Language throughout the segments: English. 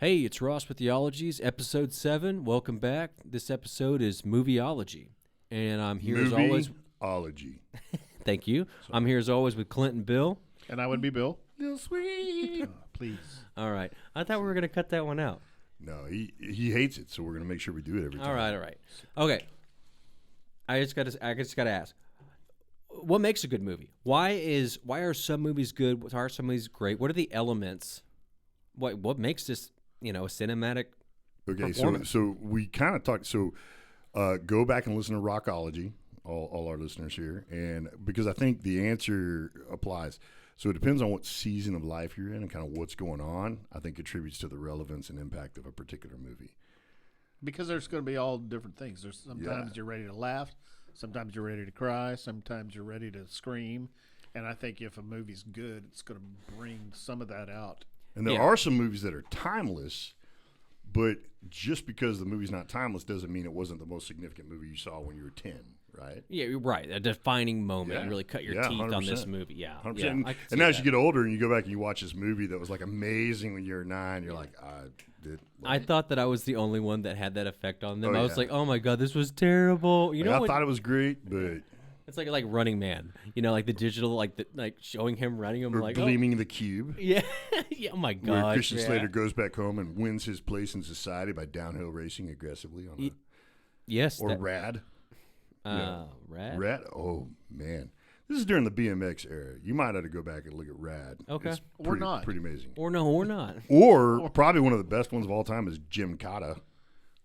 Hey, it's Ross with MovieOLOGY's episode 7. Welcome back. This episode is MovieOLOGY. And I'm here as always. MovieOLOGY. Thank you. I'm here as always with Clint and Bill. And I would be Bill. Lil Sweet. Please. All right. I thought we were going to cut that one out. No, he hates it, so we're going to make sure we do it every time. All right. Okay. I just got to ask. What makes a good movie? Why are some movies good? Why are some movies great? What are the elements? What makes this, a cinematic performance? So we kind of talked. So go back and listen to Rockology, all our listeners here, and because I think the answer applies. So it depends on what season of life you're in and kind of what's going on. I think contributes to the relevance and impact of a particular movie. Because there's going to be all different things. There's sometimes you're ready to laugh, sometimes you're ready to cry, sometimes you're ready to scream. And I think if a movie's good, it's going to bring some of that out. And there are some movies that are timeless, but just because the movie's not timeless doesn't mean it wasn't the most significant movie you saw when you were 10, right? Yeah, you're right. A defining moment. Yeah. You really cut your teeth 100%. on this movie. Yeah. 100%. Yeah, And now as you get older and you go back and you watch this movie that was like amazing when you were 9, you're like, I thought that I was the only one that had that effect on them. Oh, I was like, oh my God, this was terrible. I thought it was great, but it's like Running Man. Like the digital, like showing him running him, or like Gleaming the Cube. Yeah, yeah. Oh my God. Where Christian Slater goes back home and wins his place in society by downhill racing aggressively on a, yes, Rad. Rad. Rad. Oh man, this is during the BMX era. You might have to go back and look at Rad. Okay, it's or not. Pretty amazing. Or no, or not. Or probably one of the best ones of all time is Jim Cotta,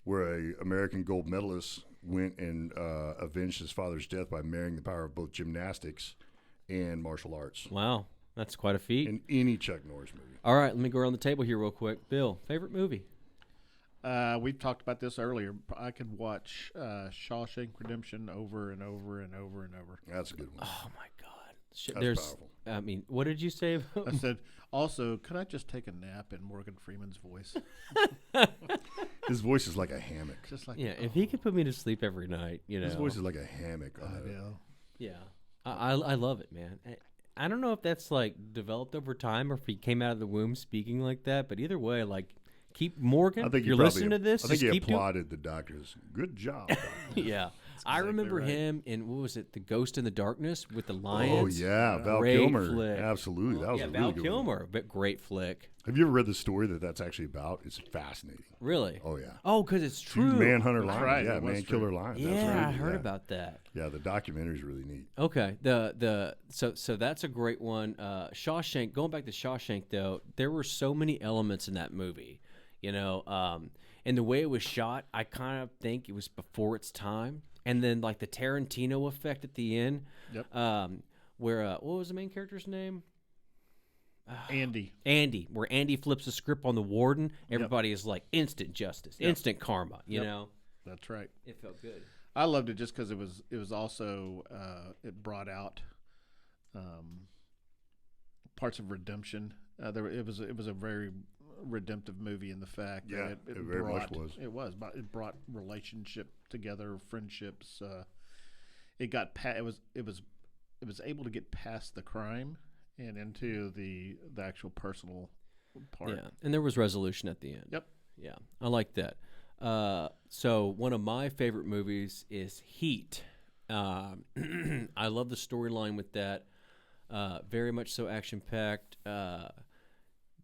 where a American gold medalist went and avenged his father's death by marrying the power of both gymnastics and martial arts. Wow, that's quite a feat. In any Chuck Norris movie. All right, let me go around the table here real quick. Bill, favorite movie? We've talked about this earlier. I could watch Shawshank Redemption over and over and over and over. That's a good one. Oh my God, That's powerful. I mean, what did you say? I said, also, could I just take a nap in Morgan Freeman's voice? His voice is like a hammock. Just like if he could put me to sleep every night, His voice is like a hammock. Yeah, I love it, man. I don't know if that's like developed over time or if he came out of the womb speaking like that, but either way, like keep Morgan. I think you're listening to this. I think just he keep applauded the doctors. Good job. Doctor. Yeah. I remember him in, what was it, The Ghost in the Darkness with the Lions? Oh, yeah. Val Great Kilmer. flick. Absolutely. That was a really Val good Kilmer. one. But great flick. Have you ever read the story that's actually about? It's fascinating. Really? Oh, yeah. Oh, because it's true. Two manhunter lions. right. Yeah, It was man-killer true. lions. Yeah, That's right. I heard about that. Yeah, the documentary's really neat. Okay. So that's a great one. Shawshank, going back to Shawshank, though, there were so many elements in that movie, and the way it was shot, I kind of think it was before its time. And then, like, the Tarantino effect at the end, where, what was the main character's name? Andy, where Andy flips the script on the warden. Everybody is like, instant justice, instant karma, you know? That's right. It felt good. I loved it just because it was also it brought out parts of redemption. It was a very redemptive movie in the fact that it very brought, much was. It was, but it brought relationship together, friendships. It was able to get past the crime and into the actual personal part. Yeah, and there was resolution at the end. Yep. Yeah, I like that. So one of my favorite movies is Heat. I love the storyline with that. Very much so action-packed.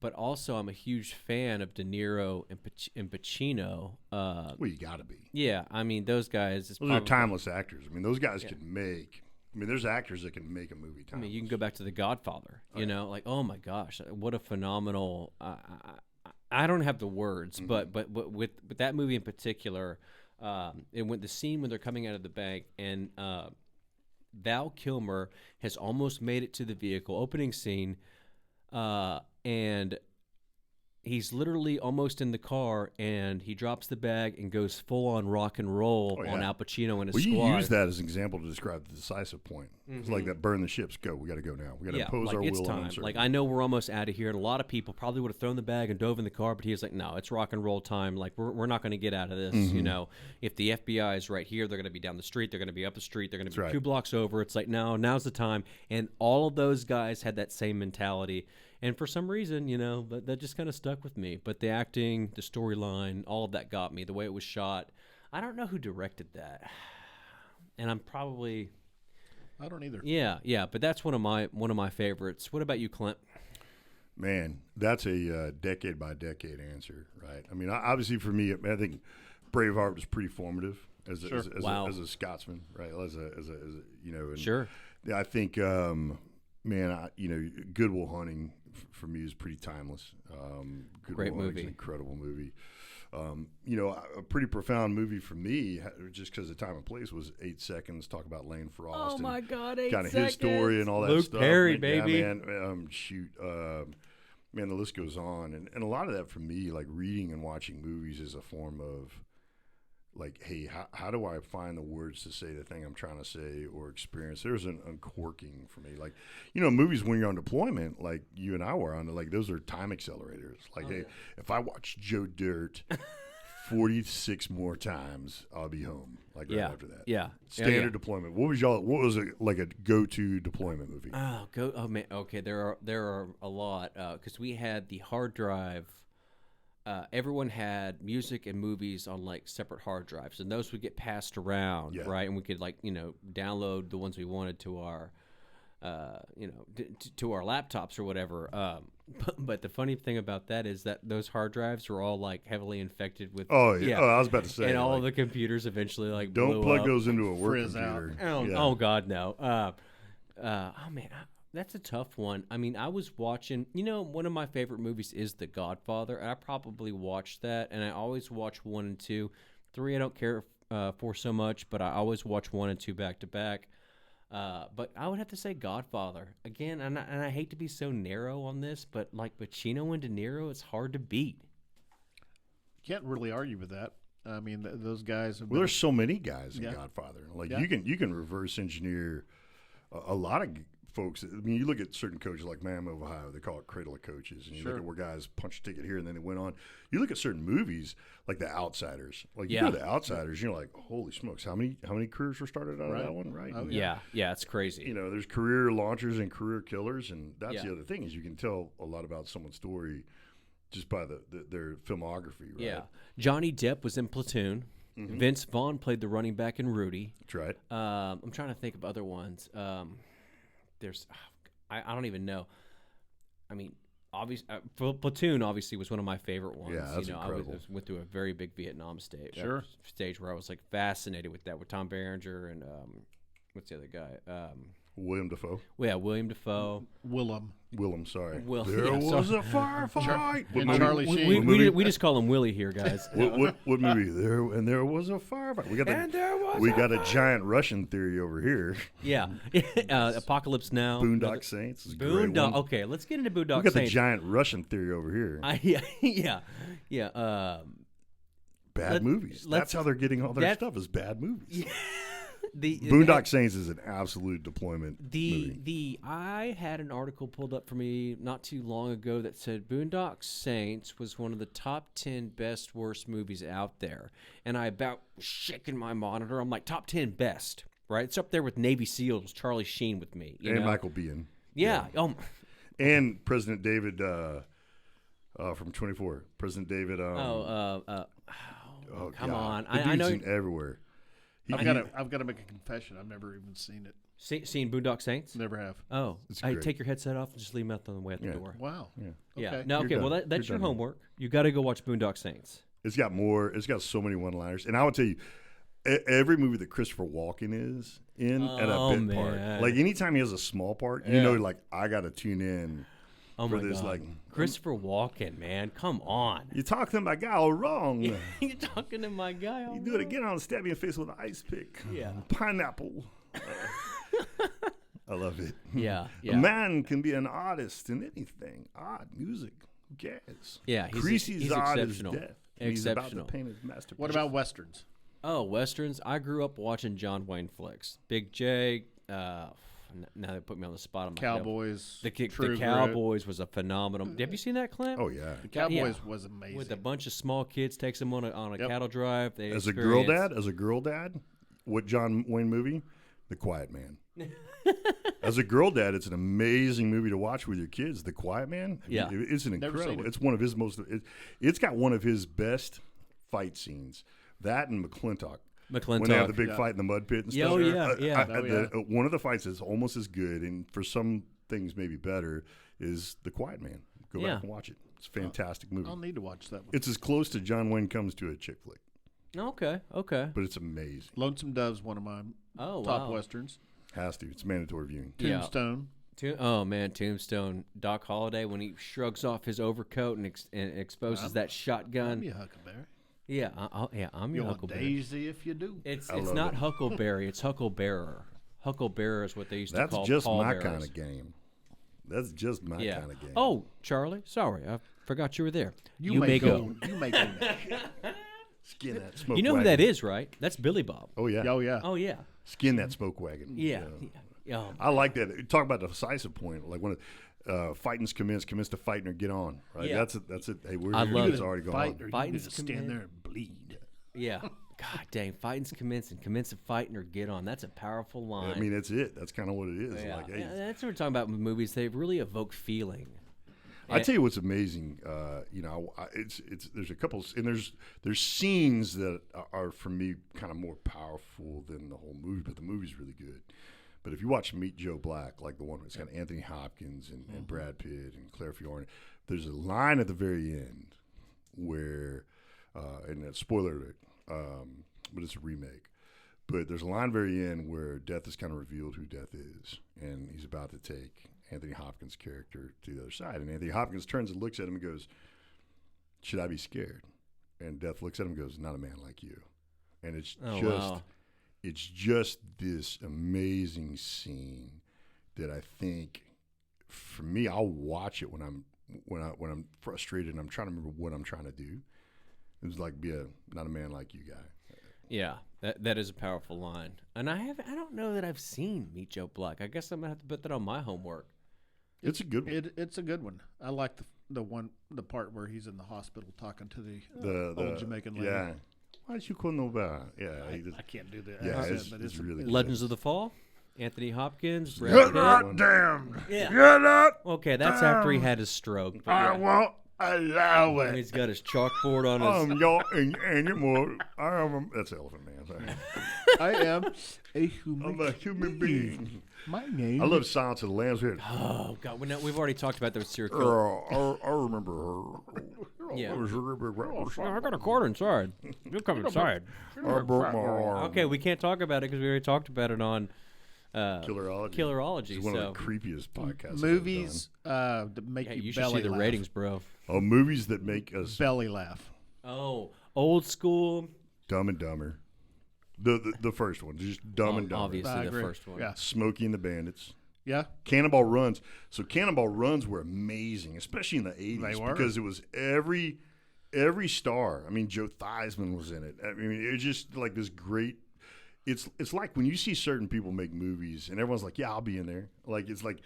But also, I'm a huge fan of De Niro and Pacino. Well, you got to be. Yeah, I mean, those guys. Those are timeless actors. I mean, those guys can make. I mean, there's actors that can make a movie timeless. I mean, you can go back to The Godfather. Like, oh my gosh, what a phenomenal. I don't have the words, but with that movie in particular, and when the scene when they're coming out of the bank and Val Kilmer has almost made it to the vehicle, opening scene. And he's literally almost in the car, and he drops the bag and goes full on rock and roll on Al Pacino and his squad. You use that as an example to describe the decisive point. It's like that: burn the ships, go. We got to go now. We got to impose our will on them. Like, I know we're almost out of here, and a lot of people probably would have thrown the bag and dove in the car, but he was like, no, it's rock and roll time. Like, we're not going to get out of this. If the FBI is right here, they're going to be down the street. They're going to be up the street. They're going to be 2 blocks over. It's like, no, now's the time. And all of those guys had that same mentality. And for some reason, that just kind of stuck with me. But the acting, the storyline, all of that got me. The way it was shot. I don't know who directed that. And I'm probably... I don't either. Yeah. But that's one of my favorites. What about you, Clint? Man, that's a decade by decade answer, right? I mean, obviously for me, I think Braveheart was pretty formative as a Scotsman, right? As a and sure. I think, Good Will Hunting for me is pretty timeless. Great movie, an incredible movie. A pretty profound movie for me, just because the time and place, was 8 Seconds. Talk about Lane Frost. Oh my God, 8 kind of seconds. His story and all that Luke stuff. Perry, baby. Yeah, man, the list goes on, and a lot of that for me, like reading and watching movies, is a form of like, hey, how do I find the words to say the thing I'm trying to say or experience? There's an uncorking for me. Like, movies when you're on deployment, like you and I were on, like those are time accelerators. Like, if I watch Joe Dirt 46 more times, I'll be home. Like right after that. Yeah. Standard deployment. What was it like a go-to deployment movie? Oh man. Okay, there are a lot because we had the hard drive. Everyone had music and movies on like separate hard drives, and those would get passed around, right? And we could download the ones we wanted to our, to our laptops or whatever. But the funny thing about that is that those hard drives were all like heavily infected with. Oh yeah, I was about to say. And all of the computers eventually like don't blew plug up. those into a work Frizz computer. Oh God, no. Oh man. That's a tough one. I mean, I was watching, one of my favorite movies is The Godfather, and I probably watched that, and I always watch 1 and 2. 3 I don't care for so much, but I always watch 1 and 2 back to back. But I would have to say Godfather. Again, and I hate to be so narrow on this, but like Pacino and De Niro, it's hard to beat. Can't really argue with that. I mean, those guys have there's so many guys in Godfather. Like you can reverse engineer a lot of folks. I mean, you look at certain coaches like Miami of Ohio, they call it Cradle of Coaches, and you look at where guys punch a ticket here and then they went on. You look at certain movies like The Outsiders. Like you go to The Outsiders, you're like, holy smokes, how many careers were started out of that one, right? Oh, yeah, it's crazy. There's career launchers and career killers, and that's the other thing is you can tell a lot about someone's story just by their filmography, right? Yeah. Johnny Depp was in Platoon. Mm-hmm. Vince Vaughn played the running back in Rudy. That's right. I'm trying to think of other ones. There's, I don't even know. I mean, obviously, Platoon obviously was one of my favorite ones. Yeah, that's incredible. I went through a very big Vietnam stage where I was like fascinated with that, with Tom Berenger and what's the other guy? William Dafoe. Yeah, William Dafoe. Willem, sorry. There was a firefight. And Charlie Sheen. We just call him Willie here, guys. What movie? There was a firefight. We got a giant Russian theory over here. Yeah. Apocalypse Now. Boondock Saints. Is Boondock. Okay, let's get into Boondock Saints. We got the giant Russian theory over here. Yeah. Bad movies. That's how they're getting all their stuff is bad movies. Yeah. Boondock Saints is an absolute deployment movie. I had an article pulled up for me not too long ago that said Boondock Saints was one of the top 10 best worst movies out there, and I about shaking my monitor. I'm like, top 10 best, right? It's up there with Navy SEALs, Charlie Sheen with me, and Michael Biehn. Yeah. And President David from 24. President David. Come on! I know everywhere. I've got to make a confession. I've never even seen it. Seen Boondock Saints? Never have. Oh, take your headset off and just leave them out on the way out the door. Wow. Yeah. Okay. No, okay. Well, that's your homework. You got to go watch Boondock Saints. It's got more. It's got so many one-liners, and I would tell you, every movie that Christopher Walken is in at a bit part, like anytime he has a small part, like I got to tune in. Oh for my this, God. like Christopher Walken, man, come on! You talking to my guy all wrong. You're talking to my guy all You do it again, I'll stab you in the face with an ice pick. Yeah, pineapple. I love it. Yeah. A man can be an artist in anything. Art, music, who cares? Yeah, Creasy's art exceptional. is death. He's about to paint his masterpiece. What about westerns? Oh, westerns. I grew up watching John Wayne flicks. Big J. Now they put me on the spot. I'm Cowboys. Like, the Cowboys was a phenomenal. Have you seen that, Clint? Oh yeah, the Cowboys was amazing. With a bunch of small kids, takes them on a cattle drive. As a girl dad, what John Wayne movie? The Quiet Man. As a girl dad, it's an amazing movie to watch with your kids. The Quiet Man. Yeah. It's an Never seen incredible. it. It's one of his most. It's got one of his best fight scenes. That and McClintock. When they have the big fight in the mud pit and stuff. One of the fights is almost as good, and for some things maybe better, is The Quiet Man. Go back and watch it. It's a fantastic movie. I'll need to watch that one. It's as close to John Wayne comes to a chick flick, Okay. but it's amazing. Lonesome Dove's one of my top westerns. Has to. It's mandatory viewing. Tombstone. Oh man, Tombstone. Doc Holliday when he shrugs off his overcoat and exposes that shotgun. I'm your Huckleberry. Yeah, I'm your You're Huckleberry. Daisy if you do. It's not Huckleberry. It's Hucklebearer. Hucklebearer is what they used to call. That's just Paul my Bearers. kind of game. That's just my kind of game. Oh, Charlie, sorry, I forgot you were there. You may go. You may go next. Skin that smoke wagon. You know who that is, right? That's Billy Bob. Oh, yeah. Oh, yeah. Oh yeah. Skin that smoke wagon. Yeah. I like that. Talk about the decisive point. Like when fighting's commence to fighting or get on. Right. Yeah. That's it. Hey, we're I here. love It's it. already going Fight, on. or you Fighting's can just stand there and bleed. Yeah. God dang, fighting's commencing to fighting or get on. That's a powerful line. I mean, that's it. That's kind of what it is. yeah. Like, hey, That's what we're talking about with movies. They really evoke feeling. I tell you what's amazing. There's a couple, and there's scenes that are for me kind of more powerful than the whole movie, but the movie's really good. But if you watch Meet Joe Black, like the one that's got Anthony Hopkins and Brad Pitt and Claire Fiorina, there's a line at the very end where, and that's spoiler alert, but it's a remake. But there's a line very end where Death is kind of revealed who Death is, and he's about to take Anthony Hopkins' character to the other side. And Anthony Hopkins turns and looks at him and goes, "Should I be scared?" And Death looks at him and goes, "Not a man like you." And it's it's just this amazing scene that I think, for me, I'll watch it when I'm frustrated and I'm trying to remember what I'm trying to do. It was like, be a not a man like you guy. Yeah, that is a powerful line. And I don't know that I've seen Meet Joe Black. I guess I'm gonna have to put that on my homework. It's a good one. It's a good one. I like the part where he's in the hospital talking to the old Jamaican lady. Yeah. Why don't you call nobody? Yeah, I can't do that. Yeah, accent, but it's really good. Legends of the Fall, Anthony Hopkins, Brad Get Pitt. that damn. Yeah. Get that. Okay, that's after he had his stroke. But I won't allow and it. he's got his chalkboard on his. Y'all and anymore. That's Elephant Man. Sorry. I am a human. I'm a human being. My name. I love Silence of the Lambs. Oh God, we've already talked about those serial killers. I remember her. Yeah. I I got a quarter inside. You come inside. broke my arm. Okay, we can't talk about it because we already talked about it on Killerology. Killerology. It's one So of the creepiest podcasts. movies that make yeah, you you should belly see the laugh. ratings, bro. I've done. Oh, movies that make us Belly laugh. Oh, old school. Dumb and Dumber. The first one, just Dumb and Dumber. Obviously, I the agree. first one. Yeah. Smokey and the Bandits. Yeah. Cannonball Runs. So Cannonball Runs were amazing, especially in the 80s. They were. Because it was every star. I mean, Joe Theismann was in it. I mean, it was just like this great. It's like when you see certain people make movies and everyone's like, yeah, I'll be in there. Like, it's like,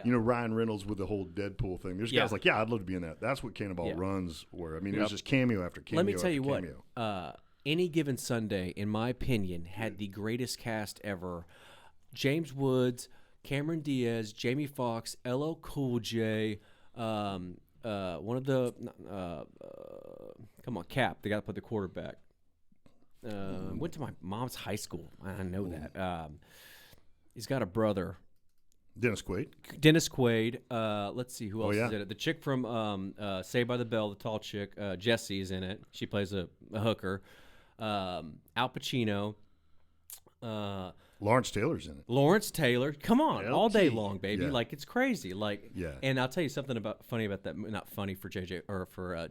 Ryan Reynolds with the whole Deadpool thing. There's guys like, yeah, I'd love to be in that. That's what Cannonball Runs were. I mean, it was just cameo after cameo. Let me tell you what. cameo. Any Given Sunday, in my opinion, had the greatest cast ever. James Woods, Cameron Diaz, Jamie Foxx, LL Cool J, one of the come on, Cap. They got to put the quarterback. Went to my mom's high school. I know that. He's got a brother. Dennis Quaid. Let's see who else is in it. The chick from Saved by the Bell, the tall chick. Jessie's in it. She plays a hooker. Al Pacino. Lawrence Taylor's in it. Lawrence Taylor. Come on, all day LT. long, baby. Yeah. Like, it's crazy. Like, Yeah. And I'll tell you something funny about that. Not funny for JJ or for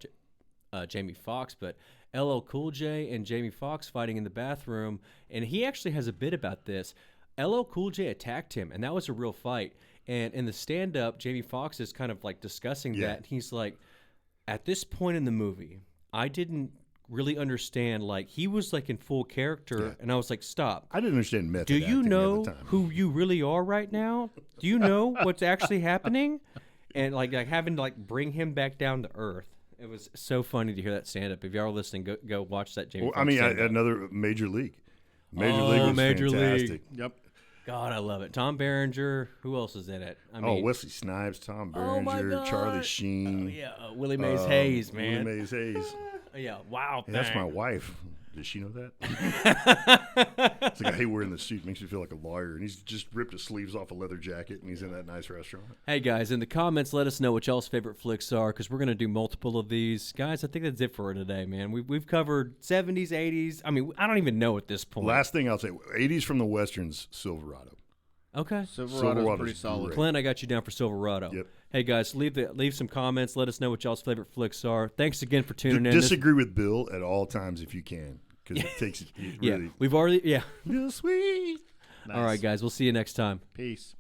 Jamie Foxx, but LL Cool J and Jamie Foxx fighting in the bathroom, and he actually has a bit about this. LL Cool J attacked him, and that was a real fight. And in the stand-up, Jamie Foxx is kind of like discussing that. And he's like, at this point in the movie, I didn't really understand. Like, he was like in full character, and I was like, stop. I didn't understand method Do you acting know at the time. who you really are right now? Do you know what's actually happening? And like having to like bring him back down to earth. It was so funny to hear that stand-up. If y'all are listening, go watch that Jamie Foxx stand-up. another Major League. Major League was Major fantastic. League. Yep. God, I love it. Tom Berenger. Who else is in it? I mean, Wesley Snipes, Tom Oh my Berenger, Charlie God. Sheen. yeah, Willie Mays Hayes, man. Willie Mays Hayes. Yeah, wow. Hey, that's thing. my wife. Does she know that? It's like I hate wearing the suit. Makes me feel like a lawyer. And he's just ripped his sleeves off a leather jacket, and he's in that nice restaurant. Hey guys, in the comments, let us know what y'all's favorite flicks are, because we're gonna do multiple of these. Guys, I think that's it for today, man. We've covered 70s, 80s. I mean, I don't even know at this point. Last thing I'll say: 80s from the westerns, Silverado. Okay. Silverado's pretty solid. great. Clint, I got you down for Silverado. Yep. Hey guys, leave some comments. Let us know what y'all's favorite flicks are. Thanks again for tuning in. Disagree with Bill at all times if you can, because it takes it Yeah, really. we've already Lil Sweet. Nice. All right, guys, we'll see you next time. Peace.